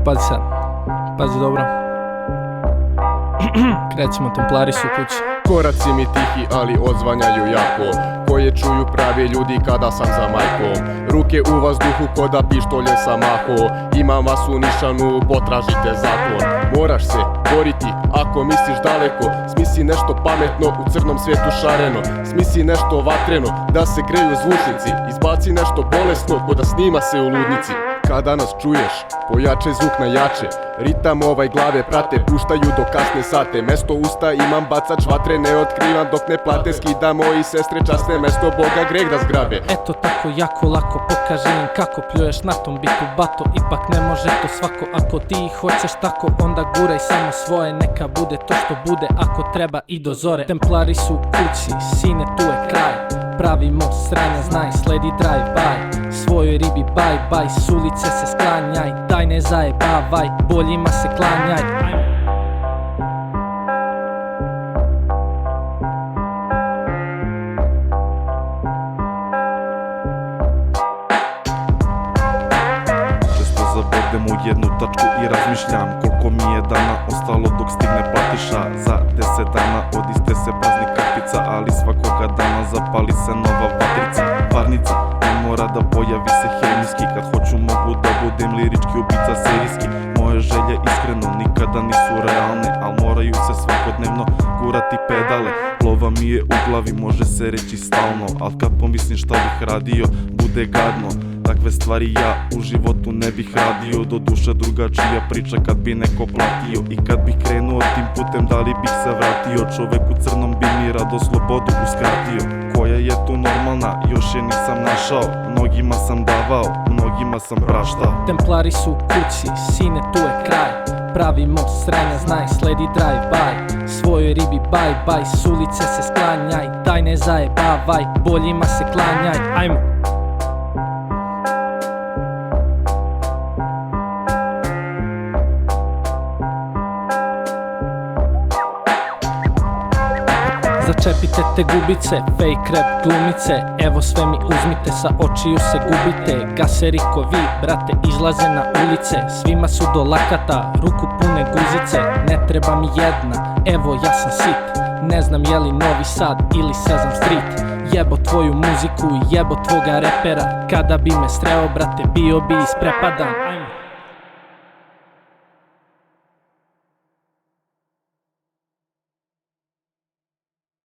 Pazi sad, pazi dobro. Krećemo, templari su u kući. Koraci mi tihi, ali odzvanjaju jako, koje čuju pravi ljudi kada sam za majkom. Ruke u vazduhu ko da pištolje sam maho. Imam vas u nišanu, potražite zakon. Moraš se boriti ako misliš daleko. Smisli nešto pametno, u crnom svijetu šareno. Smisli nešto vatreno, da se greju zvučnici. Izbaci nešto bolesno, ko da snima se u ludnici. Kada nas čuješ, pojače zvuk na jače. Ritam glave prate, puštaju do kasne sate. Mesto usta imam, bacač vatre ne otkrivam dok ne plate. Skida moji sestre časne, mesto Boga greh da zgrabe. Eto tako jako lako, pokaži im kako pljuješ na tom bitu bato. Ipak ne može to svako, ako ti hoćeš tako, onda guraj samo svoje. Neka bude to što bude, ako treba i do zore. Templari su u kući, sine tu je kraj. Pravimo sranja, znaj, sledi drive-by. Svojoj ribi bye bye, s ulice se sklanjaj. Daj ne zajebavaj, boljima se klanjaj. Često zabodem u jednu tačku i razmišljam koliko mi je dana ostalo dok stigne platiša. Za 10 dana odiste se praznik kartica, ali svakoga dana zapali se nova vatrica. Parnica ne mora da pojavi se hemijski, kad hoću mogu da budem lirički ubica serijski. Moje želje iskreno nikada nisu realne, al moraju se svakodnevno gurati pedale. Lova mi je u glavi, može se reći stalno, al kad pomislim šta bih radio, bude gadno. Takve stvari ja u životu ne bih radio, do duše drugačija priča kad bi neko platio. I kad bih krenuo tim putem, da li bih se vratio? Čovek u crnom bi mi rado slobodu uskratio. Koja je tu normalna, još je nisam našao. Mnogima sam davao, mnogima sam praštao. Templari su u kući, sine tu je kraj. Pravimo sranja, znaj, sledi drive-by. Svojoj ribi bye bye, s ulice se sklanjaj. Daj ne zajebavaj, boljima se klanjaj. Ajmo. Začepite te gubice, fake rap glumice. Evo sve mi uzmite, sa očiju se gubite. Gaseri ko vi, brate, izlaze na ulice. Svima su do lakata, ruku pune guzice. Ne treba mi jedna, evo ja sam sit. Ne znam je li Novi Sad ili Sezam Street. Jebo tvoju muziku, jebo tvoga repera. Kada bi me sreo, brate, bio bi isprepadan.